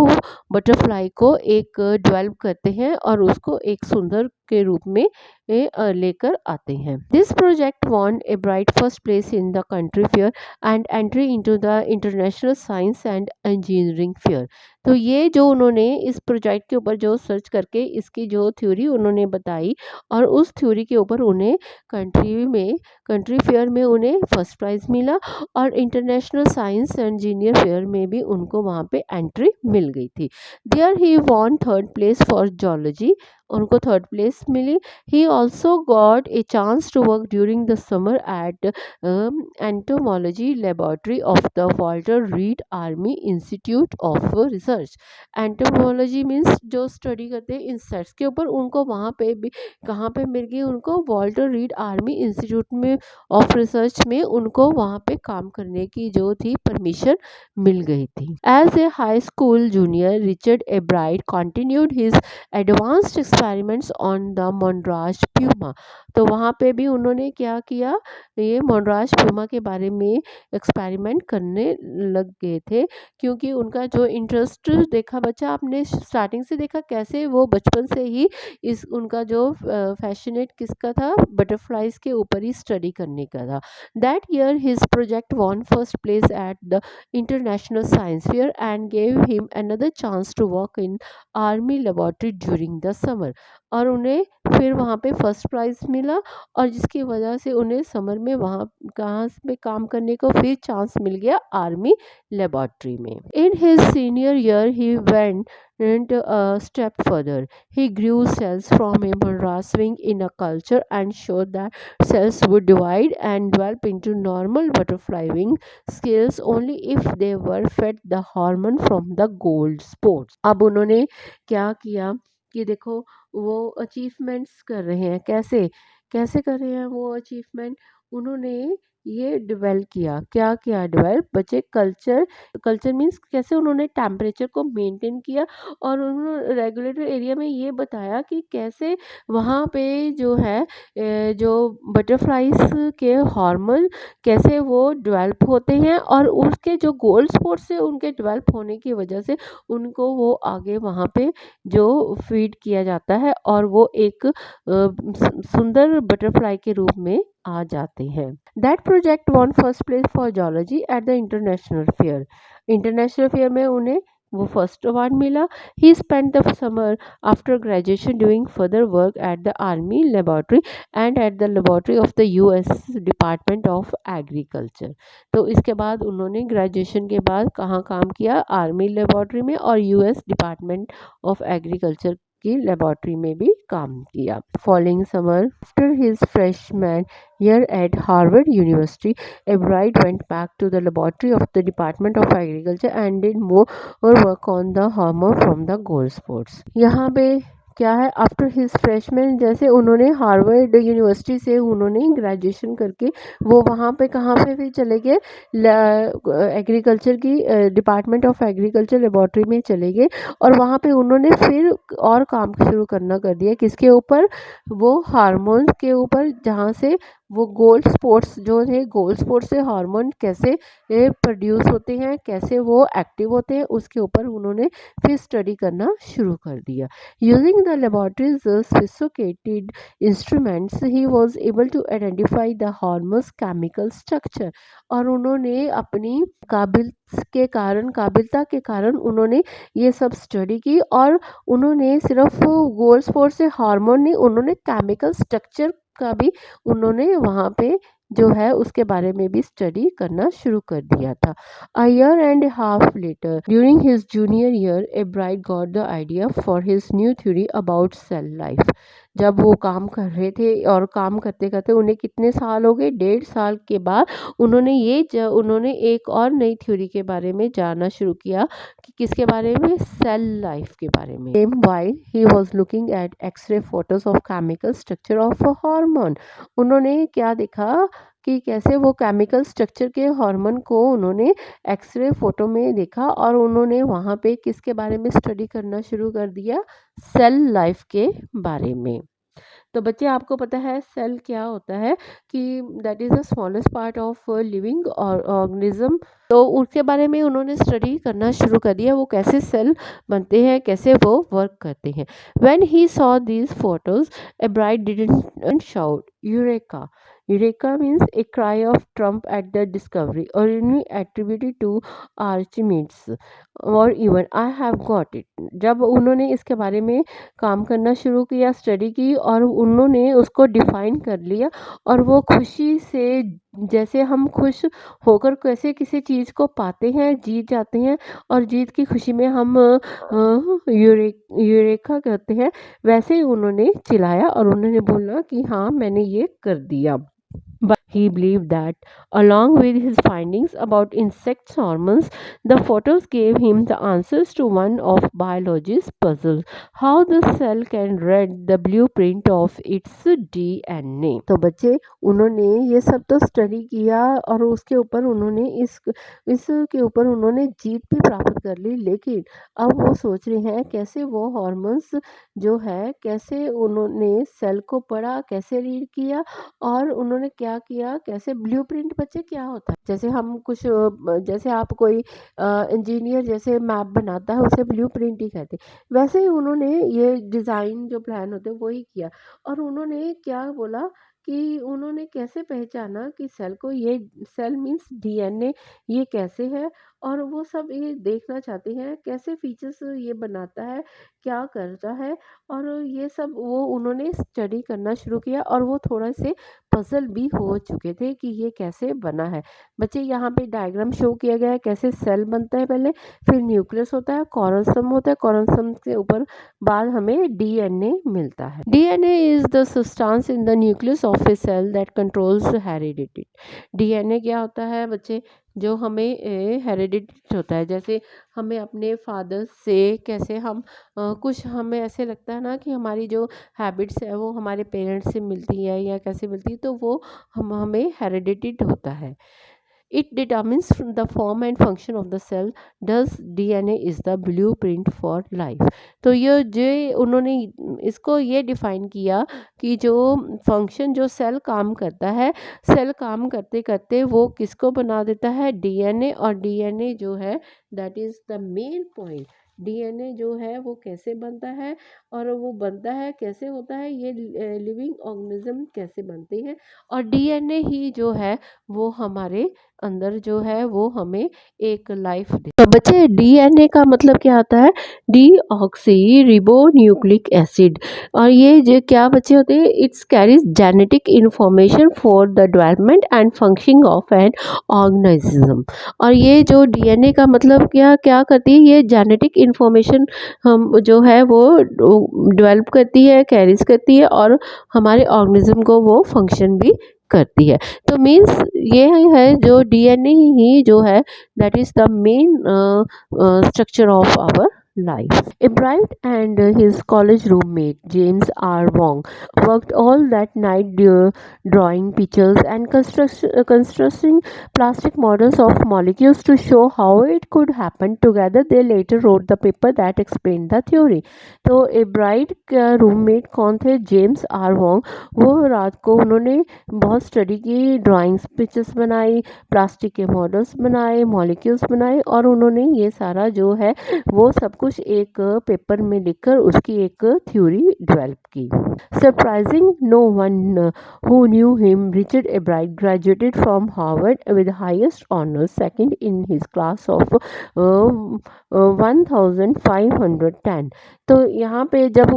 बटरफ्लाई को एक डेवलप करते हैं और उसको एक सुंदर के रूप में लेकर आते हैं। This project won Ebright first place in the country fair and entry into the international science and engineering fair. तो ये जो उन्होंने इस प्रोजेक्ट के ऊपर जो सर्च करके इसकी जो थ्योरी उन्होंने बताई, और उस थ्योरी के ऊपर उन्हें कंट्री फेयर में उन्हें फर्स्ट प्राइज़ मिला, और international science and engineer fair में भी उनको वहाँ पे एंट्री मिल गई थी। There he won third place for zoology, उनको थर्ड प्लेस मिली। He also got a chance to work during the summer at entomology laboratory of the Walter Reed Army Institute of Research. Entomology means जो स्टडी करते हैं इंसेक्ट्स के ऊपर, उनको वहाँ पे भी कहाँ पे मिल गई, उनको वॉल्टर रीड आर्मी इंस्टीट्यूट में ऑफ रिसर्च में उनको वहाँ पे काम करने की जो थी परमिशन मिल गई थी। As a high school junior Richard Albright continued his advanced experiments on the monarch pupa. तो वहाँ पे भी उन्होंने क्या किया, ये मोनराज प्यूमा के बारे में एक्सपेरिमेंट करने लग गए थे, क्योंकि उनका जो इंटरेस्ट देखा, बच्चा आपने स्टार्टिंग से देखा कैसे वो बचपन से ही इस उनका जो फैशनेट किसका था, बटरफ्लाइज के ऊपर ही स्टडी करने का था। That year his project won first place at the international science fair and gave him another chance to work in army laboratory during the summer. और उन्हें फिर वहाँ पे फर्स्ट प्राइज़ मिला, और जिसकी वजह से उन्हें समर में वहाँ कहाँ पे काम करने को फिर चांस मिल गया आर्मी लेबोरेटरी में। In his senior year he went a step further. He grew cells from a Monroe swing in a culture and showed that cells would divide and develop into normal butterfly wing scales only if they were fed the hormone from the gold spots. अब उन्होंने क्या किया कि देखो वो अचीवमेंट्स कर रहे हैं, कैसे कैसे कर रहे हैं वो अचीवमेंट, उन्होंने ये डेवलप किया, क्या किया डेवलप बच्चे, कल्चर कल्चर मीन्स कैसे उन्होंने टेम्परेचर को मेंटेन किया, और उन्होंने रेगुलेटर एरिया में ये बताया कि कैसे वहाँ पे जो है जो बटरफ्लाइज के हार्मोन कैसे वो डेवलप होते हैं, और उसके जो गोल्ड स्पॉट्स से उनके डेवलप होने की वजह से उनको वो आगे वहाँ पे जो फीड किया जाता है, और वो एक सुंदर बटरफ्लाई के रूप में आ जाते हैं। That project won first place for zoology at the international fair. International fair में उन्हें वो फर्स्ट अवार्ड मिला। He spend the summer after graduation doing further work at the army laboratory and at the laboratory of the US department of agriculture. तो इसके बाद उन्होंने ग्रेजुएशन के बाद कहाँ काम किया, आर्मी लेबोरेटरी में और यूएस डिपार्टमेंट ऑफ एग्रीकल्चर की लेबोरेटरी में भी काम किया। Following summer after his freshman year at Harvard University, Ebright went back to the laboratory of the Department of Agriculture and did more work on the hormone from the gold spots. यहाँ पे क्या है, आफ्टर हिज फ्रेशमैन, जैसे उन्होंने हार्वर्ड यूनिवर्सिटी से उन्होंने ग्रेजुएशन करके वो वहाँ पे कहाँ पे भी चले गए, एग्रीकल्चर की डिपार्टमेंट ऑफ एग्रीकल्चर लेबोरेटरी में चले गए और वहाँ पे उन्होंने फिर और काम शुरू करना कर दिया। किसके ऊपर? वो हार्मोन्स के ऊपर, जहाँ से वो गोल्ड स्पोर्ट्स जो थे, गोल्ड स्पोर्ट्स से हार्मोन कैसे प्रोड्यूस होते हैं, कैसे वो एक्टिव होते हैं, उसके ऊपर उन्होंने फिर स्टडी करना शुरू कर दिया। Using the laboratories sophisticated instruments, he was able to identify the hormones chemical structure। और उन्होंने अपनी काबिलता के कारण उन्होंने ये सब स्टडी की और उन्होंने सिर्फ गोल्ड स्पोर्ट्स से हार्मोन नहीं, उन्होंने केमिकल स्ट्रक्चर का भी उन्होंने वहाँ पे जो है उसके बारे में भी स्टडी करना शुरू कर दिया था। A year and a half later, during his junior year, a Bright got the idea for his new theory about cell life। जब वो काम कर रहे थे और काम करते करते उन्हें कितने साल हो गए, 1.5 साल के बाद उन्होंने एक और नई थ्योरी के बारे में जानना शुरू किया कि किसके बारे में, सेल लाइफ के बारे में। Same while he was looking at X-ray photos of chemical structure of a hormone। उन्होंने क्या देखा कि कैसे वो केमिकल स्ट्रक्चर के हार्मोन को उन्होंने एक्सरे फोटो में देखा और उन्होंने वहाँ पे किसके बारे में स्टडी करना शुरू कर दिया, सेल लाइफ के बारे में। तो बच्चे आपको पता है सेल क्या होता है कि that is the smallest part of living organism. तो उसके बारे में उन्होंने स्टडी करना शुरू कर दिया, वो कैसे सेल बनते हैं, कैसे वो वर्क करते हैं। When he saw these photos, a bright didn't shout eureka. Eureka means a cry of Trump at the discovery, originally attributed to Archimedes, और even I have got it. जब उन्होंने इसके बारे में काम करना शुरू किया, स्टडी की और उन्होंने उसको डिफाइन कर लिया और वो खुशी से, जैसे हम खुश होकर कैसे किसी चीज़ को पाते हैं, जीत जाते हैं और जीत की खुशी में हम यूरेका कहते हैं, वैसे ही उन्होंने चिल्लाया और उन्होंने बोला कि हाँ मैंने ये कर दिया। But he believed that, along with his findings about insects' hormones, the photos gave him the answers to one of biology's puzzles: how the cell can read the blueprint of its DNA। तो बच्चे उन्होंने ये सब तो स्टडी किया और उसके ऊपर उन्होंने इसके ऊपर उन्होंने जीत भी प्राप्त कर ली, लेकिन अब वो सोच रहे हैं कैसे वो हार्मोन्स जो है, कैसे उन्होंने सेल को पढ़ा, कैसे रीड किया और उन्होंने क्या किया, कैसे ब्लूप्रिंट। बच्चे क्या होता है, जैसे हम कुछ जैसे आप कोई इंजीनियर जैसे मैप बनाता है उसे ब्लूप्रिंट ही कहते हैं, वैसे ही उन्होंने ये डिज़ाइन जो प्लान होते हैं वही किया। और उन्होंने क्या बोला कि उन्होंने कैसे पहचाना कि सेल को, ये सेल मीन्स डीएनए, ये कैसे है और वो सब ये देखना चाहते हैं कैसे फीचर्स ये बनाता है, क्या करता है, और ये सब वो उन्होंने स्टडी करना शुरू किया और वो थोड़ा से पजल भी हो चुके थे कि ये कैसे बना है। बच्चे यहाँ पे डायग्राम शो किया गया है कैसे सेल बनता है, पहले फिर न्यूक्लियस होता है, कॉरोसम होता है, कॉरोसम के ऊपर बाद हमें डीएनए मिलता है। DNA is the substance in the nucleus of a cell that controls heredity. DNA क्या होता है बच्चे, जो हमें हेरिडिटी होता है, जैसे हमें अपने फादर से कैसे हम कुछ हमें ऐसे लगता है ना कि हमारी जो हैबिट्स है वो हमारे पेरेंट्स से मिलती है या कैसे मिलती है, तो वो हमें हेरिडिटेड होता है। It determines the form and function of the cell. Thus DNA is the blueprint for life। तो ये जो उन्होंने इसको ये डिफाइन किया कि जो फंक्शन जो सेल काम करता है, सेल काम करते करते वो किसको बना देता है, डीएनए। और डीएनए जो है that is the main point. DNA जो है वो कैसे बनता है और वो बनता है कैसे होता है, ये लिविंग ऑर्गेनिज्म कैसे बनते हैं, और डीएनए ही जो है वो हमारे अंदर जो है वो हमें एक लाइफ दे। तो बच्चे डीएनए का मतलब क्या आता है, डीऑक्सी रिबो न्यूक्लिक एसिड। और ये जो क्या बच्चे होते हैं, it's carries genetic information for the development and functioning of an organism. और ये जो डीएनए का मतलब क्या क्या करती है, ये जेनेटिक इंफॉर्मेशन हम जो है वो डेवलप करती है, कैरीज करती है और हमारे ऑर्गेनिज्म को वो फंक्शन भी करती है। तो मीन्स ये है जो डीएनए ही जो है that is the main structure of our life. Ebright and his college roommate James R. Wong worked all that night drawing pictures and constructing plastic models of molecules to show how it could happen. Together, they later wrote the paper that explained the theory. तो एब्राइट का रूममेट कौन थे? James R Wong. वो रात को उन्होंने बहुत स्टडी की, ड्राइंग्स पिक्चर्स बनाई, प्लास्टिक के मॉडल्स बनाए, मॉलिक्यूल्स बनाए और उन्होंने ये सारा जो है वो सब कुछ एक पेपर में लिखकर उसकी एक थ्योरी डेवलप की। Surprising no one who knew him, Richard Ebright graduated from Harvard with highest honors, second in his class of 1510। तो यहाँ पे जब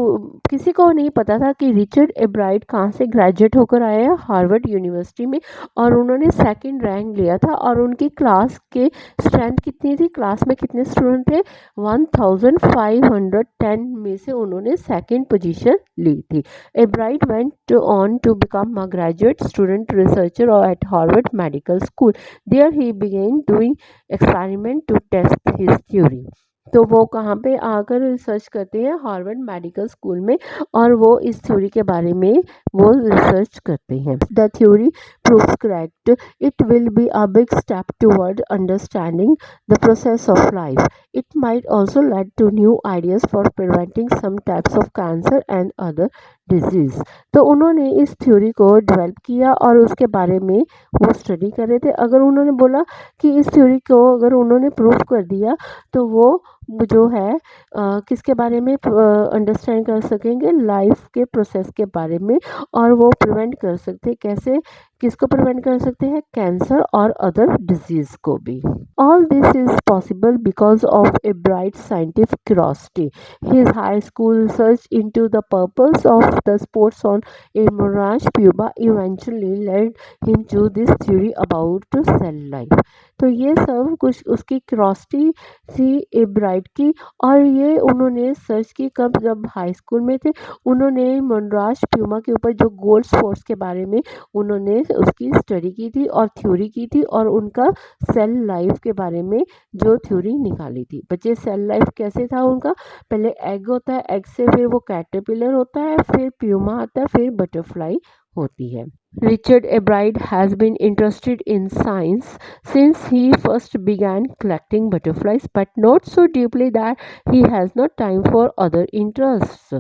किसी को नहीं पता था कि रिचर्ड एब्राइट कहाँ से ग्रेजुएट होकर आए हैं, हार्वर्ड यूनिवर्सिटी में, और उन्होंने सेकंड रैंक लिया था और उनकी क्लास के स्ट्रेंथ कितनी थी, क्लास में कितने स्टूडेंट थे, 1510 में से उन्होंने सेकंड पोजीशन ली थी। Ebright went on to become a graduate student researcher at Harvard medical school. There he began doing experiment to test his theory. तो वो कहाँ पे आकर रिसर्च करते हैं? हार्वर्ड मेडिकल स्कूल में, और वो इस थ्योरी के बारे में वो रिसर्च करते हैं। The theory proves correct, it will be a big step toward understanding the process of life. It might also lead to new ideas for preventing some types of cancer and other disease। तो उन्होंने इस थ्योरी को डेवलप किया और उसके बारे में वो स्टडी कर रहे थे। अगर उन्होंने बोला कि इस थ्योरी को अगर उन्होंने प्रूव कर दिया तो वो जो है किसके बारे में अंडरस्टैंड कर सकेंगे? लाइफ के प्रोसेस के बारे में, और वो प्रिवेंट कर सकते, कैसे, किसको प्रिवेंट कर सकते हैं? कैंसर और अदर डिजीज को भी। All this is possible because of a bright scientific curiosity. His high school research into the purpose of the spots on a monarch pupa eventually led him to this theory about cell life. तो ये सब कुछ उसकी क्यूरियोसिटी थी एब्राइट की, और ये उन्होंने सर्च की कब? जब हाई स्कूल में थे। उन्होंने मोनराज प्यूमा के ऊपर जो गोल्ड स्पोर्ट्स के बारे में उन्होंने उसकी स्टडी की थी और थ्योरी की थी, और उनका सेल लाइफ के बारे में जो थ्योरी निकाली थी। बच्चे, सेल लाइफ कैसे था उनका? पहले एग होता है, एग से फिर वो कैटरपिलर होता है, फिर प्यूमा आता है, फिर बटरफ्लाई होती है। Richard Ebright has been interested in science since he first began collecting butterflies, but not so deeply that he has not time for other interests।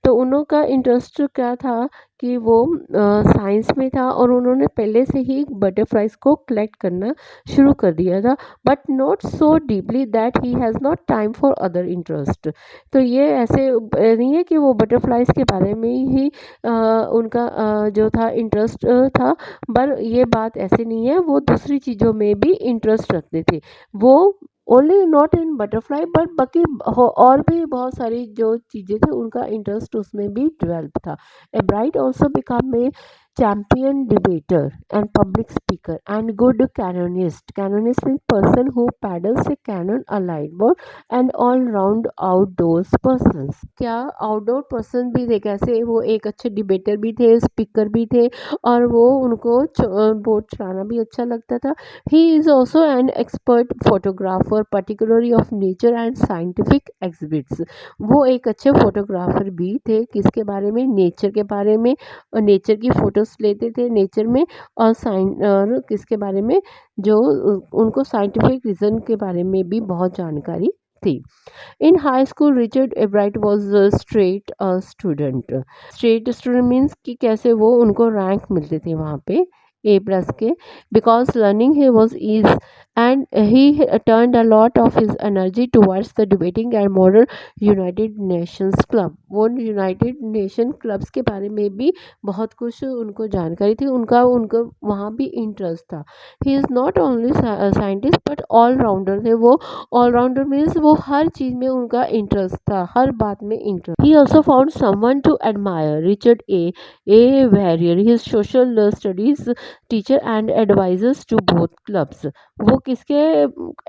तो उनका इंटरेस्ट क्या था कि वो साइंस में था और उन्होंने पहले से ही बटरफ्लाइज को कलेक्ट करना शुरू कर दिया था, but not so deeply that he has not time for other interest. तो ये ऐसे नहीं है कि वो बटरफ्लाइज के बारे में ही उनका जो था इंटरेस्ट था, पर ये बात ऐसे नहीं है, वो दूसरी चीज़ों में भी इंटरेस्ट रखते थे। वो only not in butterfly but बाकी और भी बहुत सारी जो चीज़ें थी उनका इंटरेस्ट उसमें भी डेवलप था। Ebright also become a champion debater and public speaker and good cannonist। Cannonist means person who paddles a cannon, a light boat and all round outdoors persons। क्या आउटडोर पर्सन भी थे? कैसे? वो एक अच्छे डिबेटर भी थे, स्पीकर भी थे, और वो उनको बोट चलाना भी अच्छा लगता था। He is also an expert photographer particularly of nature and scientific exhibits. वो एक अच्छे फोटोग्राफर भी थे, किसके बारे में? नेचर के बारे में, और नेचर की फ़ोटोज़ लेते थे नेचर में, और और किसके बारे में? जो उनको साइंटिफिक रीज़न के बारे में भी बहुत जानकारी थी। In high school Richard Ebright was straight student. Straight student means कि कैसे वो उनको रैंक मिलते थे वहाँ पे ए प्लस के, because learning he was ease and he turned a lot of his energy towards the debating and model United Nations club. वो यूनाइटेड नेशन क्लब्स के बारे में भी बहुत कुछ उनको जानकारी थी, उनका वहाँ भी इंटरेस्ट था। He is not only scientist but all rounder थे। वो ऑल राउंडर मीन्स वो हर चीज़ में उनका इंटरेस्ट था, हर बात में interest. He also found someone to admire, Richard A Verrier. His social studies teacher and advisers to both clubs. वो किसके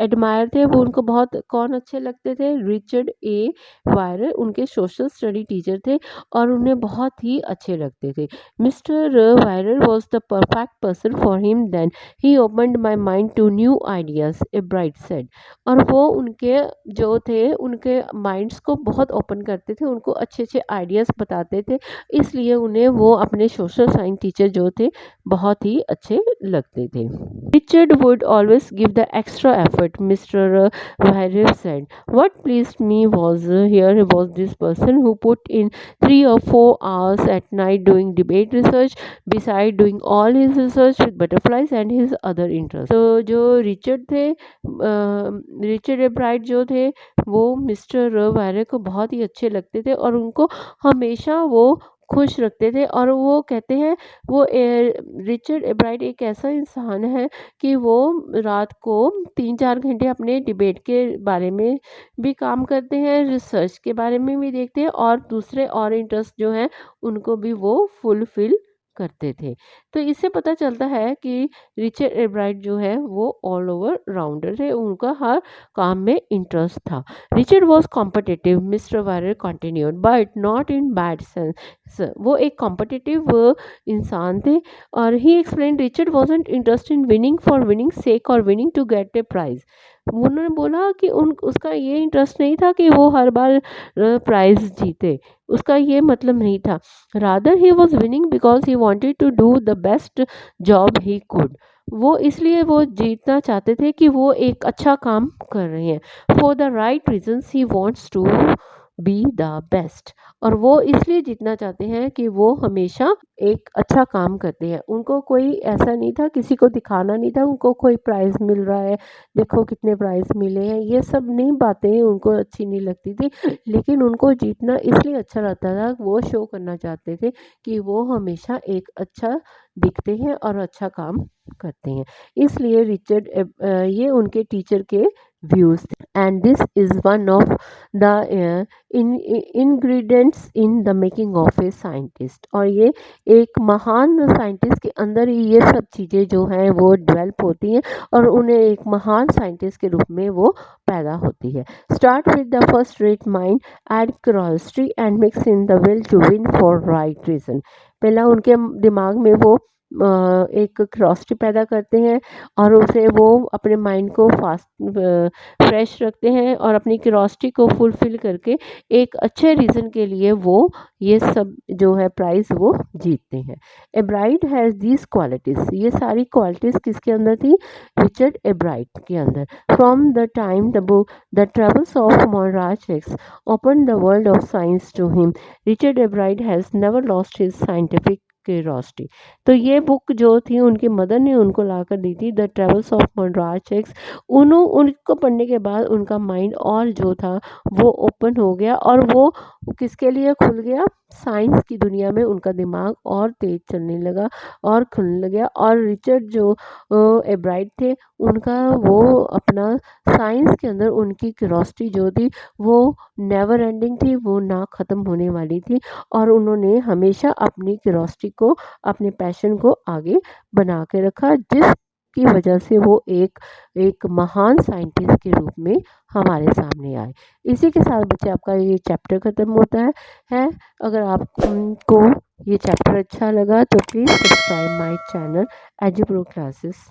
एडमायर थे, वो उनको बहुत कौन अच्छे लगते थे, रिचर्ड ए वायरर उनके सोशल स्टडी टीचर थे और उन्हें बहुत ही अच्छे लगते थे। Mister Weirer was the perfect person for him then, he opened my mind to new ideas, Ebright said. और वो उनके जो थे उनके माइंड्स को बहुत ओपन करते थे, उनको अच्छे अच्छे आइडियाज़ बताते थे, इसलिए उन्हें वो अपने सोशल साइंस टीचर जो थे बहुत ही अच्छे लगते थे। Richard would always give the extra effort, mister Weirer said. What pleased me was here was this person who put in 3 or 4 hours at night doing debate research beside doing all his research with butterflies and his other interests। तो जो रिचर्ड थे, रिचर्ड एब्राइट जो थे वो मिस्टर वायरर को बहुत ही अच्छे लगते थे और उनको हमेशा वो खुश रखते थे। और वो कहते हैं वो रिचर्ड एब्राइट एक ऐसा इंसान है कि वो रात को 3-4 घंटे अपने डिबेट के बारे में भी काम करते हैं, रिसर्च के बारे में भी देखते हैं और दूसरे और इंटरेस्ट जो हैं उनको भी वो फुलफिल करते थे। तो इससे पता चलता है कि रिचर्ड एब्राइट जो है वो ऑल ओवर राउंडर थे, उनका हर काम में इंटरेस्ट था। Richard was competitive, mister Weirer continued, but not in bad sense. वो एक कॉम्पिटिटिव इंसान थे और he explain Richard wasn't interest in winning for winning sake और winning to get a prize. उन्होंने बोला कि उन उसका ये इंटरेस्ट नहीं था कि वो हर बार प्राइज जीते, उसका ये मतलब नहीं था। Rather he was winning because he wanted to do the best job he could. वो इसलिए वो जीतना चाहते थे कि वो एक अच्छा काम कर रहे हैं। For the right reasons he wants to be the best. और वो इसलिए जीतना चाहते हैं कि वो हमेशा एक अच्छा काम करते हैं। उनको कोई ऐसा नहीं था, किसी को दिखाना नहीं था उनको कोई प्राइज़ मिल रहा है, देखो कितने प्राइज़ मिले हैं, ये सब नहीं बातें उनको अच्छी नहीं लगती थी। लेकिन उनको जीतना इसलिए अच्छा लगता था, वो शो करना चाहते थे कि वो हमेशा एक अच्छा दिखते हैं और अच्छा काम करते हैं। इसलिए ये उनके टीचर के व्यूज़ थे। And this is one of the ingredients in the making of a scientist. और ये एक महान साइंटिस्ट के अंदर ही ये सब चीज़ें जो हैं वो डेवलप होती हैं और उन्हें एक महान साइंटिस्ट के रूप में वो पैदा होती है। Start with the first rate mind, add curiosity and mix in the will to win for right reason. पहला उनके दिमाग में वो एक क्यूरियोसिटी पैदा करते हैं और उसे वो अपने माइंड को फ्रेश रखते हैं और अपनी क्यूरियोसिटी को फुलफिल करके एक अच्छे रीज़न के लिए वो ये सब जो है प्राइज़ वो जीतते हैं। एब्राइट हैज़ दीज क्वालिटीज़, ये सारी क्वालिटीज़ किसके अंदर थी, रिचर्ड एब्राइट के अंदर। From the time the book the travels of monarch X open the world of science to him, Richard Ebright has never lost his scientific curiosity. तो ये बुक जो थी उनकी मदर ने उनको ला कर दी थी, the travels of monarch x. उनको पढ़ने के बाद उनका माइंड और जो था वो ओपन हो गया और वो किसके लिए खुल गया, साइंस की दुनिया में उनका दिमाग और तेज चलने लगा और खुलने लगा। और रिचर्ड जो एब्राइट थे उनका वो अपना साइंस के अंदर उनकी क्यूरियोसिटी जो थी वो नेवर एंडिंग थी, वो ना ख़त्म होने वाली थी और उन्होंने हमेशा अपनी क्यूरियोसिटी को, अपने पैशन को आगे बना के रखा, जिसकी वजह से वो एक महान साइंटिस्ट के रूप में हमारे सामने आए। इसी के साथ बच्चे आपका ये चैप्टर ख़त्म होता है। अगर आपको ये चैप्टर अच्छा लगा तो please subscribe my channel Edupro classes.